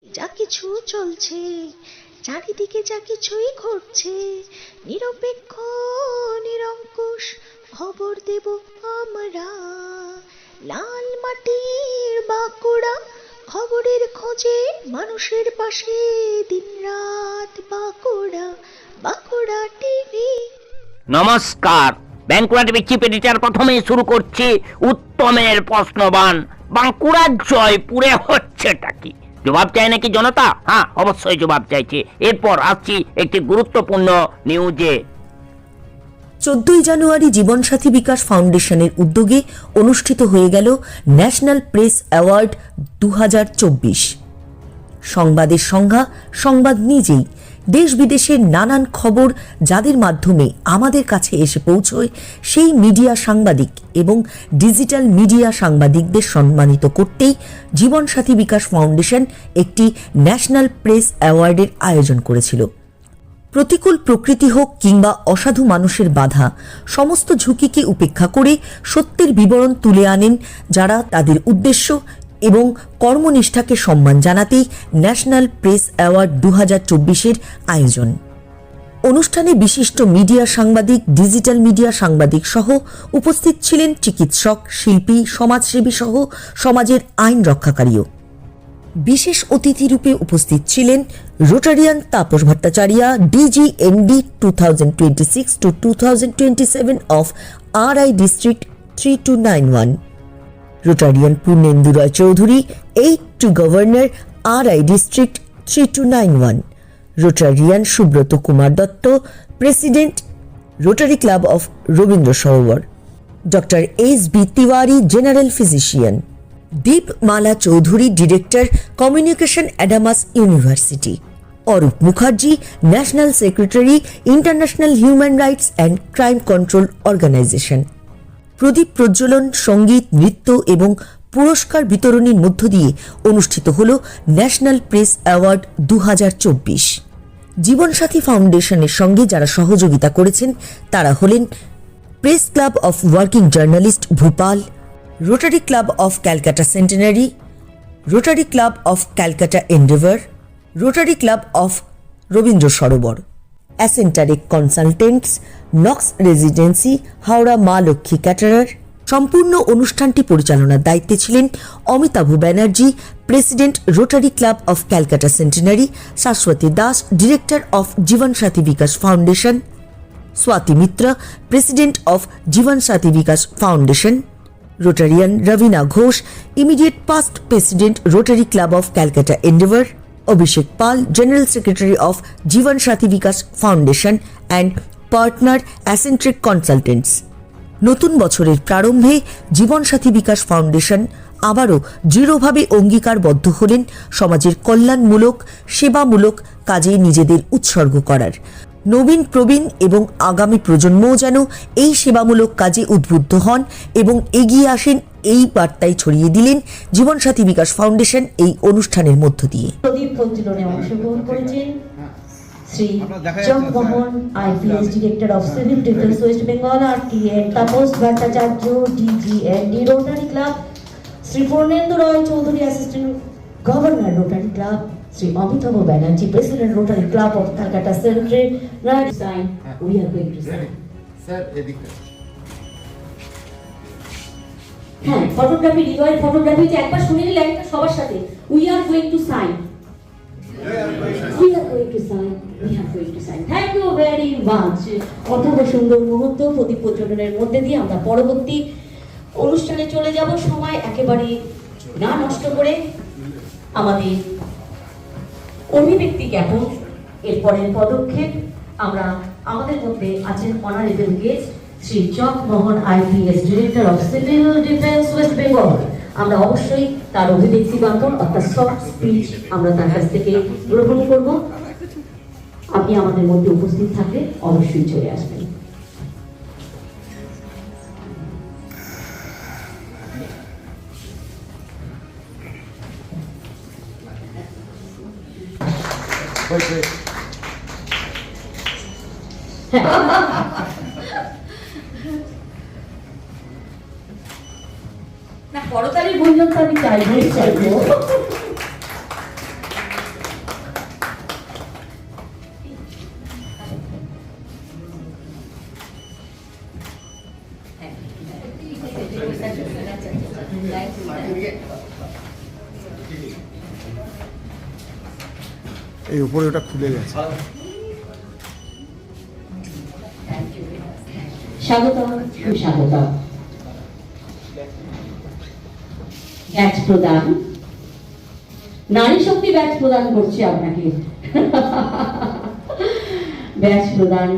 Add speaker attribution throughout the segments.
Speaker 1: যা কিছু চলছে চারিদিকে, যা কিছুই ঘটছে, নিরপেক্ষ নিরঙ্কুশ খবর দেব আমরা। লাল মাটির বাঁকুড়া, খবরের খোঁজে মানুষের পাশে দিনরাত বাঁকুড়া, বাঁকুড়া টিভি।
Speaker 2: নমস্কার, বাঁকুড়া টিভি চিফ এডিটর প্রথমেই শুরু করছি উত্তমের প্রশ্নবান। বাঁকুড়ার জয়পুরে হচ্ছেটা কি? জবাব চাই নাকি জনতা? হ্যাঁ, অবশ্যই জবাব চাইছে। এরপর আসছি একটি গুরুত্বপূর্ণ নিউজে।
Speaker 3: 14 জানুয়ারি জীবনসাথী বিকাশ ফাউন্ডেশনের উদ্যোগে অনুষ্ঠিত হয়ে গেল ন্যাশনাল প্রেস অ্যাওয়ার্ড 2024। সংবাদের সংজ্ঞা সংবাদ নিজেই। দেশ বিদেশের নানান খবর যাদের মাধ্যমে আমাদের কাছে এসে পৌঁছয়, সেই মিডিয়া সাংবাদিক এবং ডিজিটাল মিডিয়া সাংবাদিকদের সম্মানিত করতেই জীবনসাথী বিকাশ ফাউন্ডেশন একটি ন্যাশনাল প্রেস অ্যাওয়ার্ডের আয়োজন করেছিল। প্রতিকূল প্রকৃতি হোক কিংবা অসাধু মানুষের বাধা, সমস্ত ঝুঁকিকে উপেক্ষা করে সত্যের বিবরণ তুলে আনেন যারা, তাদের উদ্দেশ্য এবং কর্মনিষ্ঠাকে সম্মান জানাতেই ন্যাশনাল প্রেস অ্যাওয়ার্ড 2024-এর আয়োজন। অনুষ্ঠানে বিশিষ্ট মিডিয়া সাংবাদিক, ডিজিটাল মিডিয়া সাংবাদিক সহ উপস্থিত ছিলেন চিকিৎসক, শিল্পী, সমাজসেবী সহ সমাজের আইন রক্ষাকারীও। বিশেষ অতিথি রূপে উপস্থিত ছিলেন Rotarian Tapas Bhattacharya, DGND 2026-2027 of RI district 3291, Rotarian Purnendu Roy Chowdhury, 8 to governor RI district 3291, Rotarian Subrata Kumar Dutta, president rotary club of Rabindra Sarobar, doctor SB Tiwari, general physician, Dipmala Chowdhury, director communication, Adamas university, Arup Mukherjee, national secretary, international human rights and crime control organisation. প্রদীপ প্রজ্বলন, সঙ্গীত, নৃত্য এবং পুরস্কার বিতরণীর মধ্য দিয়ে অনুষ্ঠিত হল ন্যাশনাল প্রেস অ্যাওয়ার্ড 2024। জীবনসাথী ফাউন্ডেশনের সঙ্গে যারা সহযোগিতা করেছেন তারা হলেন press club of working journalist Bhopal, Rotary club of Calcutta centenary, Rotary club of Calcutta endeavour, Rotary club of Rabindra Sarobar, Ascentric consultants, Knox residency, Howrah Maa Lakshmi caterer. সম্পূর্ণ অনুষ্ঠানটি পরিচালনার দায়িত্বে ছিলেন Amitabh Banerjee, president rotary club of Calcutta centenary, Shashwati Das, director of Jibansathi Bikash foundation, Swati Mitra, president of Jibansathi Bikash foundation, Rotarian Rabina Ghosh, immediate past president rotary club of Calcutta Endeavour, Abhishek Pal, general secretary of Jibansathi Bikash foundation and partner Ascentric consultants. নতুন বছরের প্রারম্ভে জীবনসাথী Bikash foundation আবারও দৃঢ়ভাবে অঙ্গীকারবদ্ধ হলেন সমাজের কল্যাণমূলক, সেবামূলক কাজে নিজেদের উৎসর্গ করার। নবীন প্রবীণ এবং আগামী প্রজন্মও যেন এই সেবামূলক কাজে উদ্বুদ্ধ হন এবং এগিয়ে আসেন, এই বার্তায় ছড়িয়ে দিলেন জীবনসাথী বিকাশ ফাউন্ডেশন এই অনুষ্ঠানের মধ্য দিয়ে।
Speaker 4: প্রদীপ প্রজ্বলনে অংশগ্রহণ করেছেন Shri Jagmohan IPS director of civil defence West Bengal RTA, Tapas Bhattacharya DGND rotary club, Shri Purnendu Roy Chowdhury assistant governor rotary club, Shri Amitabh Banerjee president rotary club of Calcutta central. Sign we are going to sign.
Speaker 5: Sir এদিকে
Speaker 4: হ্যাঁ, ফটোগ্রাফি, হৃদয়ের ফটোগ্রাফি যে একবার শুনে নিলে একটা সবার সাথে we are going to sign, we are going to sign, we are going to sign. Thank you very much. অত্যন্ত সুন্দর মুহূর্ত প্রদীপ প্রজ্বলনের মধ্যে দিয়ে আমরা পরবর্তী অনুষ্ঠানে চলে যাব। সময় একেবারে না নষ্ট করে আমাদের অভিব্যক্তি জ্ঞাপন, এরপরের পদক্ষেপ। আমরা আমাদের মধ্যে আছেন honourable guest Shri Jagmohan IPS director of civil defence West Bengal. আমরা অবশ্যই তার অভিব্যক্তি জ্ঞাপন অর্থাৎ সফট স্পিচ আমরা তার কাছ থেকে গ্রহণ করব। আপনি আমাদের মধ্যে উপস্থিত থাকলে অবশ্যই চলে আসবেন। না, করতালির গুঞ্জন তো আমি চাইবো।
Speaker 5: এই উপরে ওটা খুলে গেছে।
Speaker 4: স্বাগতম সুস্বাগতম। ব্যাচ প্রদান, নারী শক্তি ব্যাচ প্রদান করছে আপনাকে। ব্যাচ প্রদান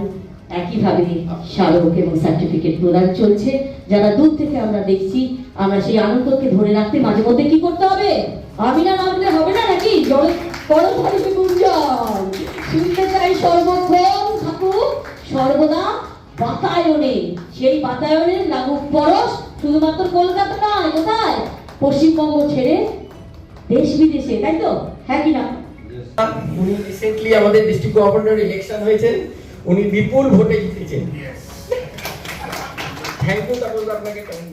Speaker 4: একইভাবে স্মারক এবং সার্টিফিকেট প্রদান চলছে। যারা দূর থেকে আমরা দেখছি, আমরা সেই আনন্দকে ধরে রাখতে মাঝে মধ্যে কি করতে হবে? আমি না নামলে হবে না নাকি? করতালি গুঞ্জন শুনতে চাই সর্বক্ষণ থাকুক সর্বদা বাতায়নে। সেই বাতায়নের লাগুক পরশ শুধুমাত্র কলকাতা নয়, কোথায়? পশ্চিমবঙ্গ ছেড়ে দেশ বিদেশে, তাই তো? হ্যাঁ কি না?
Speaker 6: উনি রিসেন্টলি আমাদের ডিস্ট্রিক্ট গভর্নর ইলেকশন হয়েছে, উনি বিপুল ভোটে জিতেছেন। থ্যাংক ইউ তাপস আপনাকে। কেমন